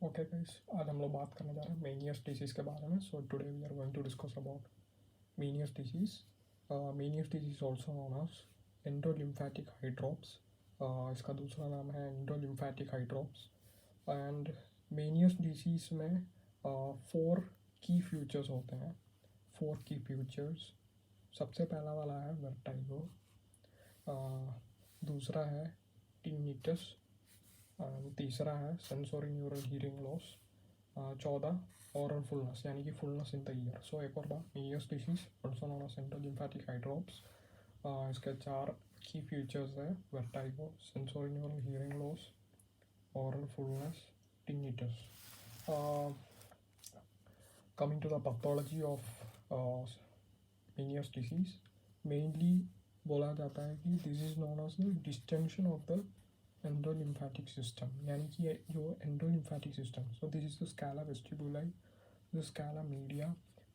Okay guys, आज हम लोग बात करने जा रहे हैं मेनियस डिसीज़ के बारे में. So today we are going to discuss about Meniere's disease. Meniere's disease also known as endolymphatic hydrops. इसका दूसरा नाम है endolymphatic hydrops. And Meniere's disease में 4 की फीचर्स होते हैं. 4 की फीचर्स. सबसे पहला वाला है वर्टाइगो, दूसरा है टिनिटस, तीसरा है sensory neural hearing loss, 14 aural fullness यानी कि fullness in the ear. So एक और बार, Meniere's disease also known as endolymphatic hydrops. इसके 4 की फीचर्स है: vertigo, sensory neural hearing loss, aural fullness, tinnitus. Coming to the pathology of Meniere's disease, mainly बोला जाता है कि this is known as the distension of the endolymphatic system, यानी कि जो endolymphatic system. So this is the scala vestibuli, the scala media,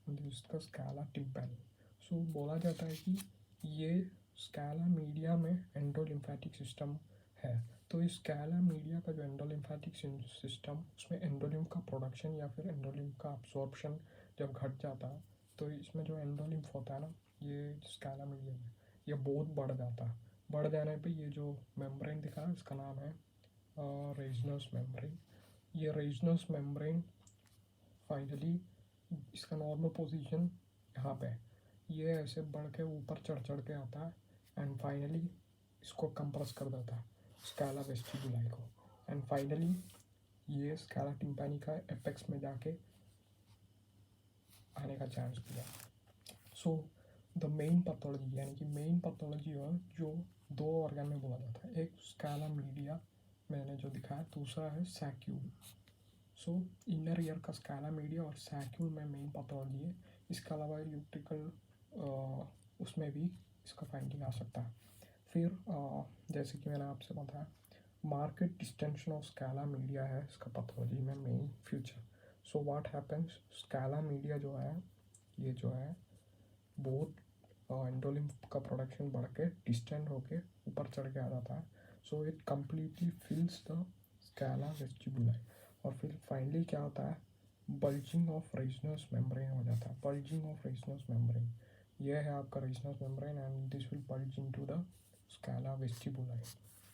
this is the scala tympani. So बोला जाता है कि ये स्कैला मीडिया में एंडोलिम्फेटिक सिस्टम है. तो इस स्कैला मीडिया का जो एंडोलिम्फेटिक सिस्टम, उसमें एंडोलिम्फ का प्रोडक्शन या फिर एंडोलिम्फ का अब्सॉर्प्शन जब घट जाता है, तो इसमें जो एंडोलिम्फ होता है ना, ये स्कैला मीडिया में ये बहुत बढ़ जाता है. बढ़ जाने पे ये जो मेम्ब्रेन दिखा है, इसका नाम है रेजिनस मेम्ब्रेन. ये रेजिनस मेम्ब्रेन फाइनली इसका नॉर्मल पोजीशन यहाँ पे है. ये ऐसे बढ़ के ऊपर चढ़ के आता है एंड फाइनली इसको कंप्रेस कर देता है, स्कैला वेस्टिबुलाई को. एंड फाइनली ये स्कैला टिम्पैनी का एपेक्स में जाके आने का चांस किया. सो द मेन पैथोलॉजी, यानी कि मेन पैथोलॉजी है जो 2 ऑर्गन में बोला जाता है. एक स्कैला मीडिया मैंने जो दिखाया, दूसरा है सैक्यूल. सो इनर ईयर का स्कैला मीडिया और सैक्यूल में मेन पैथोलॉजी है. इसके अलावा यूट्रिकल उसमें भी इसका फाइंडिंग आ सकता है. फिर जैसे कि मैंने आपसे बताया, market distension of scala media है इसका पैथोलॉजी में main future. So what happens, Scala media जो है, ये जो है बहुत एंडोलिम्फ का प्रोडक्शन बढ़ के डिस्टेंट होके ऊपर चढ़ के आ जाता है. So it completely फिल्स the scala vestibuli. और फिर फाइनली क्या होता है, बल्जिंग ऑफ रेजिनस मेम्ब्रेन हो जाता है. बल्जिंग ऑफ रेजिनस मेम्ब्रेन, ये है आपका Reissner's membrane and this will bulge into the scala vestibuli.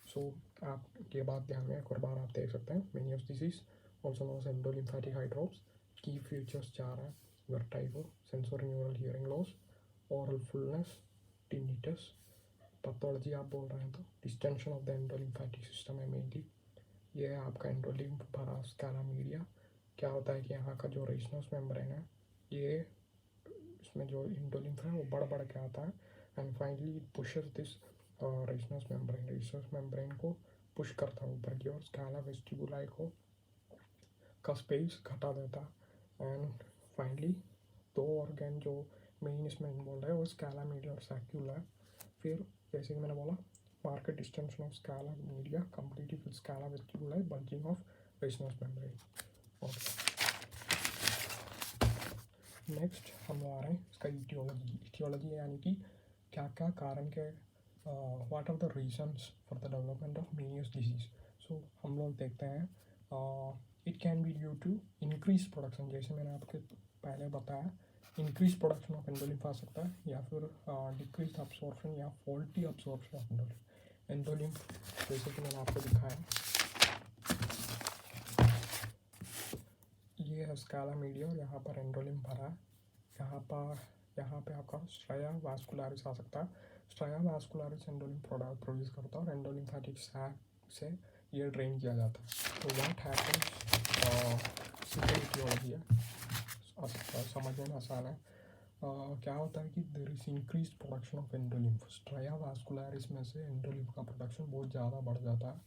So आप ये बात ध्यान में एक और बार आप देख सकते हैं. Meniere's disease also known as endolymphatic hydrops. Key features 4 हैं: vertigo, sensory neural hearing loss, aural fullness, tinnitus. Pathology आप बोल रहे हैं तो distension of the endolymphatic system है मेनली. ये है आपका एंडोलिम्फ भरा स्कैला मीडिया. क्या होता है कि यहाँ का जो रेजिनस मेम्ब्रेन है, ये इसमें जो एंडोलिम्फ है वो बढ़ के आता है and finally pushes this resinous membrane को पुश करता है ऊपर की ओर. स्कैला वेस्टिबुलाई को का स्पेस घटा देता है एंड फाइनली 2 ऑर्गन जो मेन इसमें इन्वॉल्व है वो स्कैला मीडिया और सैक्यूल है. फिर जैसे कि मैंने बोला, marked distension of scala media completely फिर scala vestibuli, bulging of Reissner's membrane. Next हम लोग आ रहे हैं इसका ईटियोलॉजी. ईटियोलॉजी यानी कि क्या क्या कारण के, what are the reasons for the development of Meniere's disease. So हम लोग देखते हैं, it can be due to increase production. जैसे मैंने आपके पहले बताया, इंक्रीज प्रोडक्शन ऑफ एंडोलिम्फ आ सकता है, या फिर डिक्रीज अब्सॉर्प्शन या फॉल्टी अब्सॉर्प्शन ऑफ एंडोलिम्फ. जैसे कि मैंने आपको दिखाया, ये है स्कैला मीडिया और यहाँ पर एंडोलिम्फ भरा है. यहाँ पे आपका स्ट्राया वास्कुलारिस आ सकता है. स्ट्राया वास्कुलारिस एंडोलिम्फ प्रोडक्ट प्रोड्यूस करता है और एंडोलिम्फेटिक सैक से ये ड्रेन किया जाता है. तो व्हाट हैपेंस, सिंपल ईटियोलॉजी है, समझने में आसान है. क्या होता है कि there is increase production of endolymph. Stria vascularis में से एंडोलिम्फ का प्रोडक्शन बहुत ज़्यादा बढ़ जाता है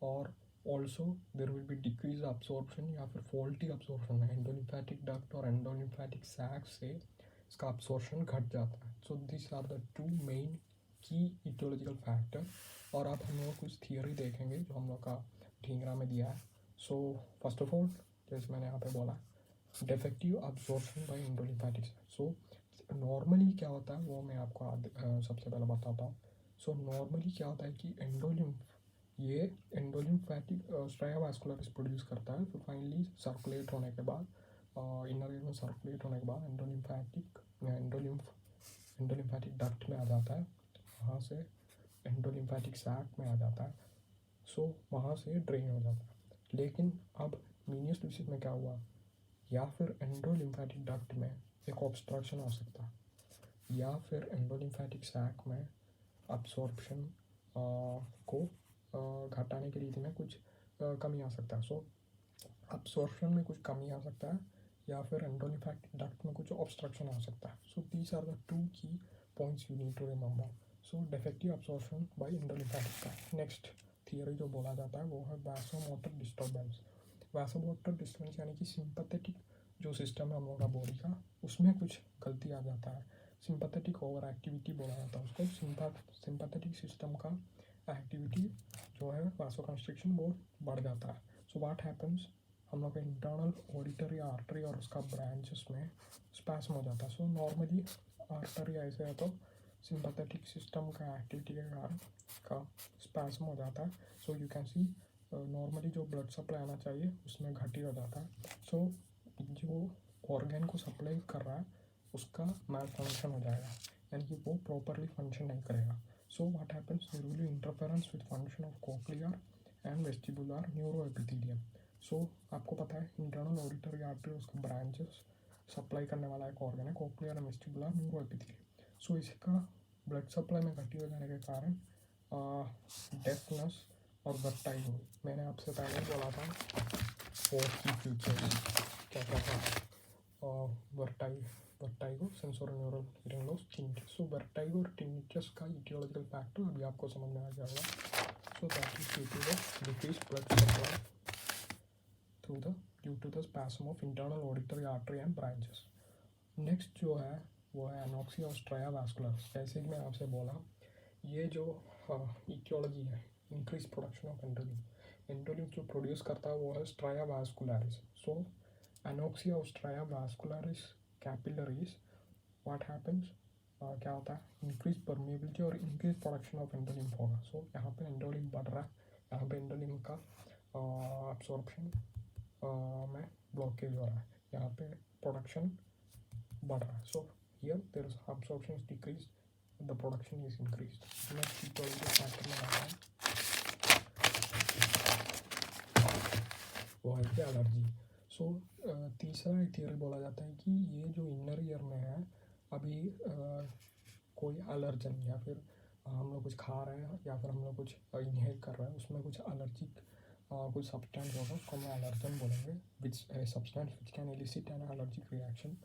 और also there will be decrease absorption या फिर फॉल्टी अब्सॉर्प्शन है. एंडोलिम्फेटिक डक्ट और एंडोलिम्फेटिक सैक से इसका अब्सॉर्प्शन घट जाता है. So this are the 2 main की ईटियोलॉजिकल फैक्टर. और अब हम लोग कुछ थियोरी देखेंगे जो हम लोग का ढींगरा में दिया है. सो फर्स्ट ऑफ ऑल, जैसे मैंने यहाँ पे बोला, defective absorption by endolymphatic sac. So normally क्या होता है वो मैं आपको सबसे पहले बताता हूँ. सो नॉर्मली क्या होता है कि एंडोलिम्फ ये एंडोलिम्फैटिक स्ट्राया वास्कुलरिस प्रोड्यूस करता है। फिर फाइनली सर्कुलेट होने के बाद इनर ईयर में सर्कुलेट होने के बाद एंडोलिम्फैटिक डक्ट में आ जाता है, वहाँ से एंडोलिम्फैटिक सैक में आ जाता है। सो वहाँ से ड्रेन हो जाता है। लेकिन अब मीनियस डिसीज में क्या हुआ, या फिर एंडोलिम्फैटिक डक्ट में एक ऑब्स्ट्रक्शन हो सकता है, या फिर एंडोलिम्फैटिक सैक में अब्सॉर्प्शन को घटाने की रीति में कुछ कमी आ सकता है। सो अब्सॉर्प्शन में कुछ कमी आ सकता है, या फिर एंडोलिम्फैटिक डक्ट में कुछ ऑब्स्ट्रक्शन आ सकता है। So these are the two key points you need to remember. So defective absorption by endolymphatic duct. Next theory जो बोला जाता है वो है वैसोमोटर डिस्टर्बेंस। वैसोमोटर डिस्टर्बेंस यानी कि सिंपैथेटिक जो सिस्टम है हम लोग का बॉडी का, उसमें कुछ गलती आ जाता है। सिंपैथेटिक ओवर एक्टिविटी बोला जाता है उसको। सिंपैथेटिक सिस्टम का एक्टिविटी जो है वासोकंस्ट्रिक्शन वो बढ़ जाता है। सो व्हाट हैपन्स, हम लोग का इंटरनल ऑडिटरी आर्टरी और उसका ब्रांचेस में स्पैस्म हो जाता है। सो नॉर्मली आर्टरी ऐसे है तो सिंपैथेटिक सिस्टम का एक्टिविटी के कारण का स्पैस्म हो जाता है। So you can see normally जो ब्लड सप्लाई आना चाहिए उसमें घटी हो जाता है। सो जो ऑर्गन को सप्लाई कर रहा है उसका मैल फंक्शन हो जाएगा, यानी कि वो प्रॉपरली फंक्शन नहीं करेगा। So what happens, there will be interference with function of cochlear and vestibular neuroepithelium. So आपको पता है इंटरनल ऑडिटरी आर्टरी उसका ब्रांचेस सप्लाई करने वाला एक ऑर्गन है, cochlear and vestibular neuroepithelium. So इसका ब्लड सप्लाई में घटी हो जाने के कारण डेफनेस और वर्टाइगो, मैंने आपसे पहले बोला था 4 की फीचर्स क्या क्या था, vertigo, sensorial hearing loss, tinnitus. So vertigo और टिनिटस का etiological फैक्टर अभी आपको समझ में आ जाएगा। So that is due to the decrease blood supply due to the spasm of internal auditory artery and branches. Next जो है वो है एनॉक्सिया स्ट्राया वास्कुलरिस। जैसे कि मैं आपसे बोला, ये जो etiology है, इंक्रीज प्रोडक्शन ऑफ एंडोलिम जो प्रोड्यूस करता है वो है stria vascularis. So anoxia stria vascularis capillaries, what happens, क्या होता है, इंक्रीज परमेबिलिटी और इंक्रीज प्रोडक्शन ऑफ एंडोलिम होगा। सो यहाँ पे एंडोलिम बढ़ रहा है, यहाँ पे एंडोलिम का अब्सॉर्प्शन में ब्लॉकेज हो रहा है, यहाँ पे प्रोडक्शन बढ़ रहा है। So here there is absorption is decrease, the production is increase. Next etiological factor में आता है वो है कि एलर्जी। सो तीसरा एक थियरी बोला जाता है कि ये जो इनर ईयर में है अभी कोई एलर्जन, या फिर हम लोग कुछ खा रहे हैं या फिर हम लोग कुछ इनहेल कर रहे हैं, उसमें कुछ एलर्जिक कुछ सब्सटेंस होगा, उसको हम एलर्जन बोलेंगे। Which substance which can elicit an allergic reaction,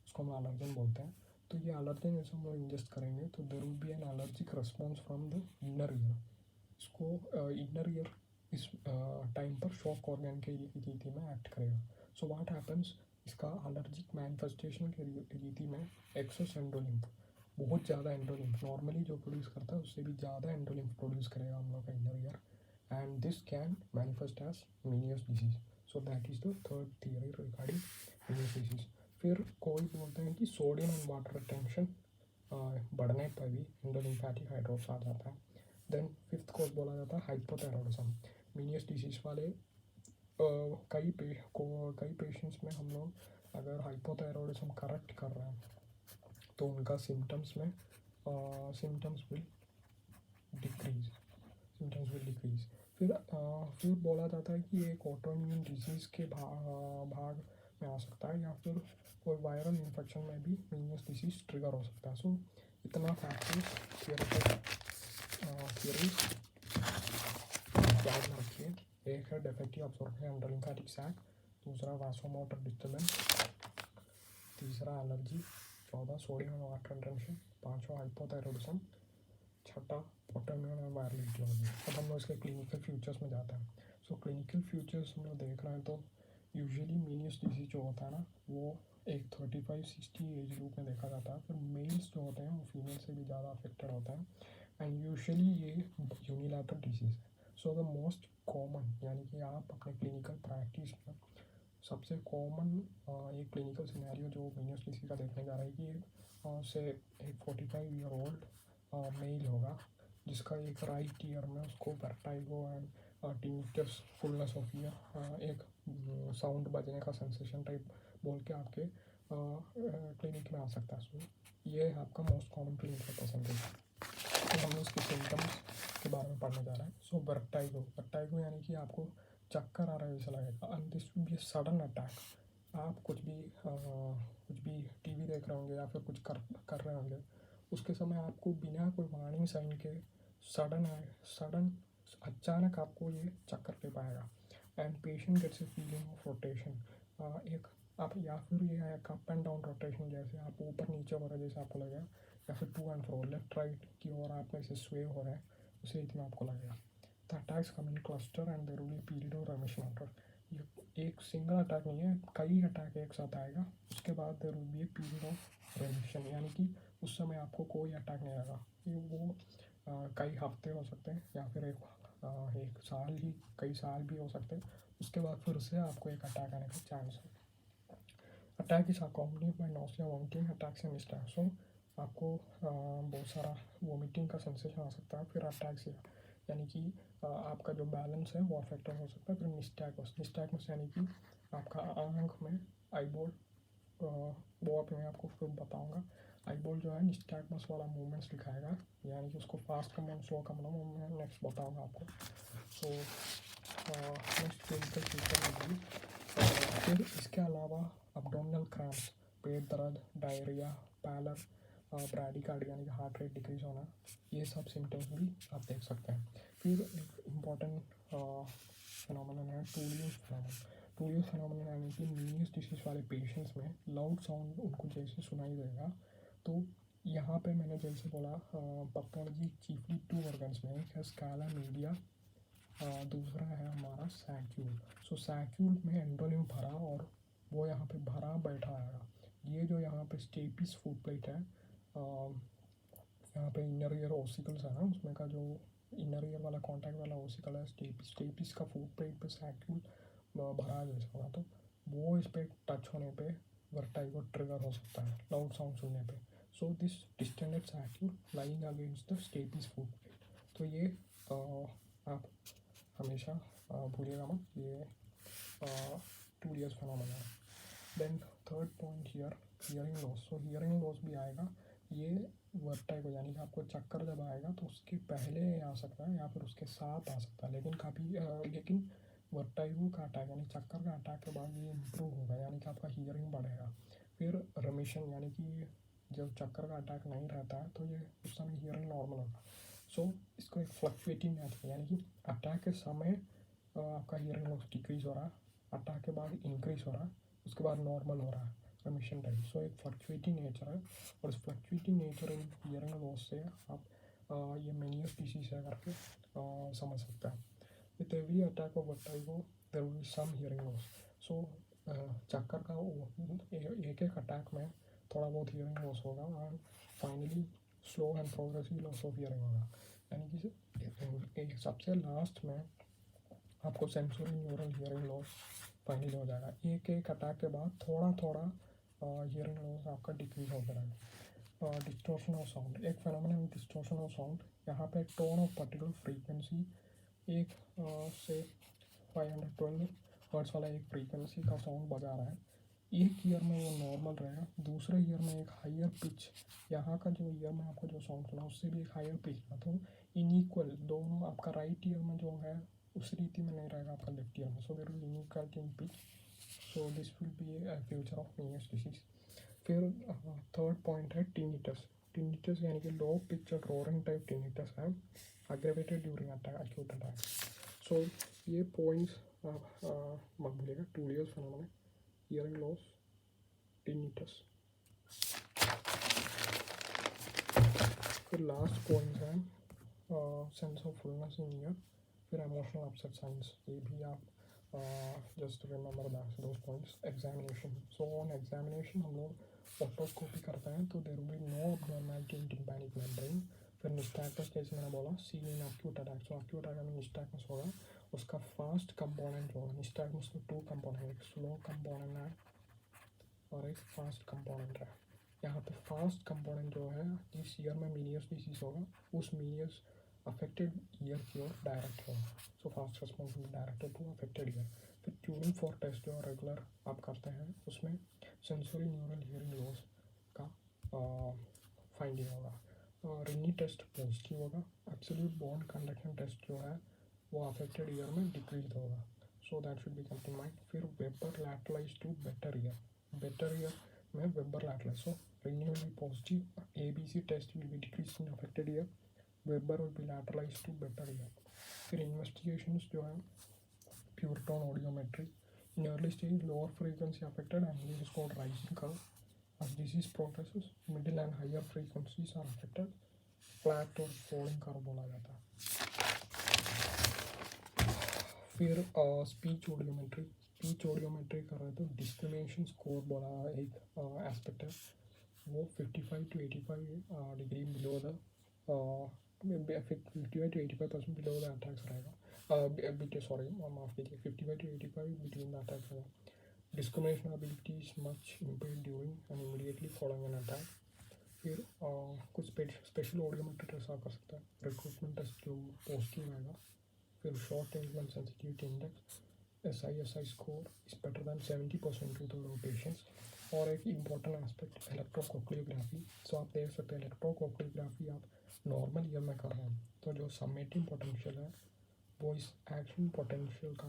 उसको हम एलर्जन बोलते हैं। तो ये एलर्जन जैसे हम लोग इंजेस्ट करेंगे तो there will be an allergic response from the inner ear. इसको इनर ईयर इस टाइम पर शॉक ऑर्गन के रीति में एक्ट करेगा। सो व्हाट हैपन्स, इसका एलर्जिक मैनिफेस्टेशन के रीति में एक्सेस एंडोलिम्फ, बहुत ज़्यादा एंडोलिम्फ नॉर्मली जो प्रोड्यूस करता है उससे भी ज़्यादा एंडोलिम्फ प्रोड्यूस करेगा हम लोग का inner ear, and this can manifest as Meniere's disease. So that is the third theory regarding Meniere's disease. फिर कोई बोलते हैं कि सोडियम एंड वाटर रिटेंशन बढ़ने पर भी एंडोलिम्फैटिक हाइड्रोप्स आ जाता है। देन फिफ्थ कोज बोला जाता है हाइपोथायरॉइडिज्म। मीनियस डिसीज वाले कई पेशेंट्स में हम लोग अगर हाइपोथायरॉइडिज्म करेक्ट कर रहे हैं तो उनका सिम्टम्स विल डिक्रीज। फिर बोला जाता है कि एक ऑटोइम्यून डिजीज़ के भाग में आ सकता है, या फिर कोई वायरल इन्फेक्शन में भी मीनियस डिसीज ट्रिगर हो सकता है। सो इतना फैक्टर्स थियरीज याद रखिए। एक है डिफेक्टिव अब्सॉर्प्शन एंडोलिम्फैटिक सैक, दूसरा वासोमोटर डिस्टर्बेंस, तीसरा एलर्जी, चौथा सोडियम एंड वाटर रिटेंशन, पाँचवा हाइपोथायरॉइडिज्म, छठा ऑटोइम्यून और वायरल etiology। अब हम लोग इसके क्लिनिकल फ्यूचर्स में जाते हैं। सो क्लिनिकल फ्यूचर्स हम लोग देख रहे हैं तो यूजुअली मीनियस डिजीज जो होता है ना वो एक 35-60 एज ग्रुप में देखा जाता है। फिर मेल्स जो होते हैं वो फीमेल से भी ज़्यादा अफेक्टेड होता है, एंड यूजुअली ये यूनिलैटरल डिजीज़ है। सो द मोस्ट कॉमन, यानी कि आप अपने क्लिनिकल प्रैक्टिस में सबसे कॉमन एक क्लिनिकल सिनेरियो जो मीनियस डिजीज का देखने जा रहा है कि से एक 45 ईयर ओल्ड मेल होगा जिसका एक राइट ईयर में उसको vertigo and tinnitus, fullness of year, एक साउंड बजने का सेंसेशन टाइप बोल के आपके क्लिनिक में आ सकता है। सो ये आपका मोस्ट कॉमन क्लिनिकल परसेंटेज। तो हम उसके सिम्टम्स के बारे में पढ़ने जा रहे हैं। सो वर्टाइगो यानी कि आपको चक्कर आ रहा है ऐसा लगेगा, and this will B sudden attack. आप कुछ भी टीवी देख रहे होंगे या फिर कुछ कर रहे होंगे, उसके समय आपको बिना कोई वार्निंग साइन के सडन अचानक आपको ये चक्कर ले पाएगा। And patient gets a feeling of rotation, एक आप या फिर ये है अप एंड डाउन रोटेशन, जैसे आप ऊपर नीचे हो रहा है जैसे आपको लगेगा, या फिर to and fro left right की ओर आप ऐसे स्वे हो रहा है उसी रीति में आपको लगेगा। The attacks come in cluster and there will be period of remission after. ये एक सिंगल अटैक नहीं है, कई अटैक एक साथ आएगा, उसके बाद there will be a period of remission, यानी कि उस समय आपको कोई अटैक नहीं आएगा। वो कई हफ्ते हो सकते हैं या फिर एक साल ही, कई साल भी हो सकते हैं। उसके बाद फिर से आपको एक अटैक आने का चांस है। Attack is accompanied by nausea, vomiting, attacks and stack. So आपको बहुत सारा वॉमिटिंग का सेंसेशन आ सकता है, फिर अटैक्स, यानी कि आपका जो बैलेंस है वो अफेक्ट हो सकता है। फिर निस्टैगमस यानी कि आपका आँख में आईबॉल, वो मैं आपको फिर बताऊंगा। आईबॉल जो है निस्टैगमस वाला मूवमेंट्स दिखाएगा, यानी कि उसको फास्ट करना स्लो करना वो मैं नेक्स्ट बताऊंगा आपको। सो नेक्स्ट क्लिनिकल फीचर होगी। फिर इसके अलावा अब्डोमिनल क्रैम्प्स, पेट दर्द, डायरिया, पैलर, ब्रैडीकार्डिया यानी कि हार्ट रेट डिक्रीज होना, ये सब सिम्टम्स भी आप देख सकते हैं। फिर एक इम्पॉर्टेंट फिनोमेनन है टूलियस फिनोमेनन, यानी कि मीनियस डिसीज वाले पेशेंट्स में लाउड साउंड उनको जैसे सुनाई देगा। तो यहाँ पे मैंने जैसे बोला पैथोलॉजी चीफली 2 ऑर्गन्स में, एक है स्काला मीडिया, दूसरा है हमारा सैक्यूल। सो सैक्यूल में एंडोलिम्फ भरा और वो यहाँ पे भरा बैठा आएगा। ये जो यहाँ पे स्टेपिस फूड प्लेट है, यहाँ पे इनर ईयर ओसिकल्स है ना, उसमें का जो इनर ईयर वाला कॉन्टैक्ट वाला ओसिकल है स्टेपिस का फूड प्लेट पे सैक्यूल भरा जैसा होगा, तो वो इस पर टच होने पे वर्टाइगो ट्रिगर हो सकता है लाउड साउंड सुनने पे। So this distended saccule lying against the stapes foot plate. तो ये आप हमेशा भूलिएगा मत, ये 2 years फिनोमेना है। Then third point here, hearing loss. So hearing loss भी आएगा, ये वर्टाइगो यानी कि आपको चक्कर जब आएगा तो उसके पहले आ सकता है या फिर उसके साथ आ सकता है, लेकिन वर्टाइगो का अटैक यानी चक्कर का अटैक के बाद ये इम्प्रूव होगा, यानी कि आपका हियरिंग बढ़ेगा। फिर रिमिशन, यानी कि जब चक्कर का अटैक नहीं रहता है तो ये उस समय हियरिंग नॉर्मल होगा। सो इसको एक फ्लक्चुएटिंग नेचर, यानी कि अटैक के समय आपका हियरिंग लॉस डिक्रीज हो रहा है, अटैक के बाद इंक्रीज हो रहा है, उसके बाद नॉर्मल हो रहा है, रिमिशन टाइप। सो एक फ्लक्चुएटिंग नेचर है, और इस fluctuating nature in hearing loss से आप ये मेनियस डिसीज है करके समझ सकते हैं। With every attack of vertigo there will be some hearing loss. So चक्कर का एक अटैक में थोड़ा बहुत हियरिंग लॉस होगा, और finally slow and progressive loss of hearing होगा, यानी कि एक सबसे लास्ट में आपको sensory neural hearing loss finally हो जाएगा। एक अटैक के बाद थोड़ा थोड़ा हियरिंग लॉस आपका डिक्रीज हो जाएगा। डिस्टॉर्शन ऑफ साउंड, एक फिनोमेनन डिस्टॉर्शन ऑफ साउंड, यहाँ पे टोन ऑफ पर्टिकुलर फ्रीक्वेंसी, एक से 512 हर्ट्ज वाला एक फ्रीक्वेंसी का साउंड बजा रहा है, एक ईयर में वो नॉर्मल रहेगा, दूसरे ईयर में एक हायर पिच, यहाँ का जो ईयर में आपको जो साउंड सुना उससे भी एक हायर पिच था, तो इनइक्वल दोनों आपका राइट ईयर में जो है उस रीति में नहीं रहेगा आपका लेफ्ट ईयर में। So there will be inequality in pitch, so this will be a future of Meniere's disease. फिर थर्ड पॉइंट है टिनिटस। टिनिटस यानी कि low pitch roaring type tinnitus है, aggravated during acute attack. So ये points मत भूलिएगा, 2 years phenomena, hearing loss, tinnitus. फिर last point है sense of fullness in ear, फिर इमोशनल अपसेट साइंस, ये भी आप just remember that those points. Examination, so on examination हम लोग ऑटोस्कोपी करते हैं, तो there will be no abnormality in tympanic membrane. फिर निस्टैगमस, जैसे मैंने बोला, see in acute attack, so acute attack में निस्टैगमस होगा, उसका फास्ट कंपोनेंट होगा। निस्टैगमस में 2 कंपोनेंट, एक स्लो कंपोनेंट है और एक फास्ट कंपोनेंट है। यहाँ पे फास्ट कंपोनेंट जो है जिस ईयर में मेनियस डिसीज होगा उस मेनियस अफेक्टेड ईयर की ओर डायरेक्ट होगा, so fast response will be directed to affected ear. फिर ट्यूनिंग फॉर टेस्ट जो रेगुलर आप करते हैं उसमें सेंसरी न्यूरल हियरिंग लॉस का फाइंडिंग होगा। रिनी टेस्ट पॉजिटिव होगा। एब्सोल्यूट बॉन्ड कंडक्शन टेस्ट जो है वो अफेक्टेड ईयर में डिक्रीज होगा, so that should be kept in mind. फिर Weber lateralize to better ear में Weber lateralize, so Rinne will be positive, ABC test will be decrease in affected ear, Weber will be lateralize to better ear. फिर investigations जो है pure tone audiometry. In early stage, lower frequency affected and this is called rising curve. As disease progresses, middle and higher frequencies are affected. Flat और falling curve बोला जाता है। फिर speech audiometry कर रहे तो डिस्क्रिमिनेशन स्कोर बोला एक एस्पेक्ट है, वो 55 to 85 degree below the 55 to 85% below the attacks रहेगा। सॉरी माफ कीजिए, 55 to 85 बिटवीन द अटैक्स रहेगा। Discrimination ability is much impaired during and immediately following an attack. फिर कुछ स्पेशल ऑडियोमेट्री टेस्ट आप कर सकते हैं। रिक्रूटमेंट टेस्ट जो पॉजिटिव आएगा। फिर short implant sensitivity index SI score is better than 70% to the patients. और एक इम्पॉर्टेंट एस्पेक्ट इलेक्ट्रोकोक्लियोग्राफी, सो आप देख सकते हैं इलेक्ट्रोकोक्लियोग्राफी आप नॉर्मल ईयर में कर रहे हैं तो जो समेटिंग पोटेंशियल है वो इस एक्शन पोटेंशियल का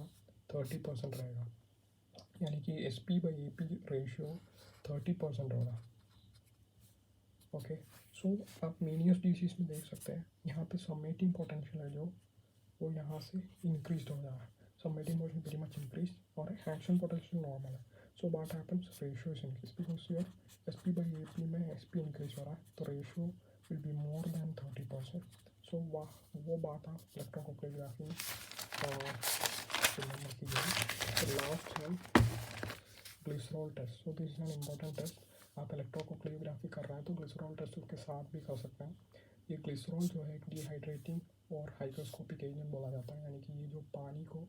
30% रहेगा, यानी कि SP/AP रेशियो 30% होगा। ओके, सो आप मेनियस डिसीज में देख सकते हैं यहाँ पे समेटिंग पोटेंशियल है जो वो यहाँ से इंक्रीज हो रहा है, summating potential very much increase और एक्शन पोटेंशियल नॉर्मल है। So what happens, ratio is increase because your SP/AP में SP इंक्रीज हो रहा है तो ratio will be more than 30%। So वो बात आप इलेक्ट्रोकोक्लियोग्राफी में रिमेंबर कीजिए। लास्ट है glycerol test, so this is an important test. आप इलेक्ट्रोकोक्लियोग्राफी कर रहे हैं तो ग्लिसरॉल टेस्ट उसके साथ भी कर सकते हैं। ये ग्लिसरॉल जो है एक डिहाइड्रेटिंग और हाइग्रोस्कोपिक एजेंट बोला जाता है, यानी कि ये जो पानी को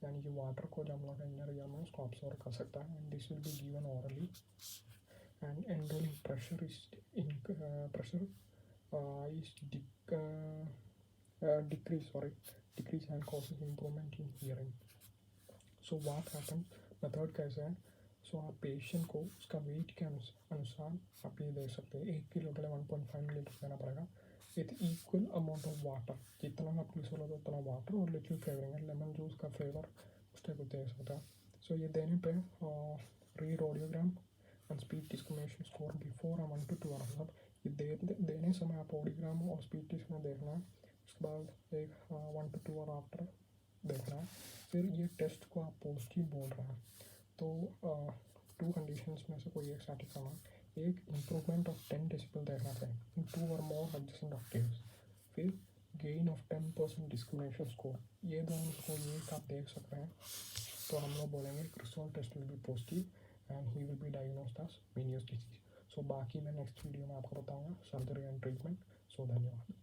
यानी कि वाटर को जब हम लोग इनर ईयर में उसको ऑब्जर्व कर सकता है। And this will be given orally and endolymph pressure is decrease and causes improvement in hearing. So what happens, method कैसे है, सो आप पेशेंट को उसका वेट के अनुसार आप ये दे सकते हैं। 1 किलो के लिए 1.5 मिलीलीटर देना पड़ेगा with equal amount of water, जितना आप ग्लिसरॉल होता है उतना वाटर और लिटिल फ्लेवरिंग है, लेमन जूस का फ्लेवर उस टाइप को दे सकता है। सो ये देने पे read audiogram and speech discrimination score before 1 to 2 hours. मतलब ये देने समय आप ऑडियोग्राम और स्पीच डिस्क्रिमिनेशन देखना है, उसके बाद एक 1 to 2 आवर आफ्टर देखना है। फिर ये टेस्ट को आप पॉजिटिव बोल रहे हैं तो 2 कंडीशंस में से कोई एक सैटिस्फाई करना। एक इम्प्रूवमेंट ऑफ 10 डेसिबल देखना चाहिए इन 2 और मोर एडजेसेंट ऑक्टेव्स। फिर गेन ऑफ 10% डिस्क्रिमिनेशन स्कोर, ये दोनों स्कोर एक आप देख सकते हैं तो हम लोग बोलेंगे glycerol test will be positive and he will be diagnosed as Meniere's disease. So बाकी मैं नेक्स्ट वीडियो में आपको बताऊंगा सर्जरी एंड ट्रीटमेंट। सो धन्यवाद।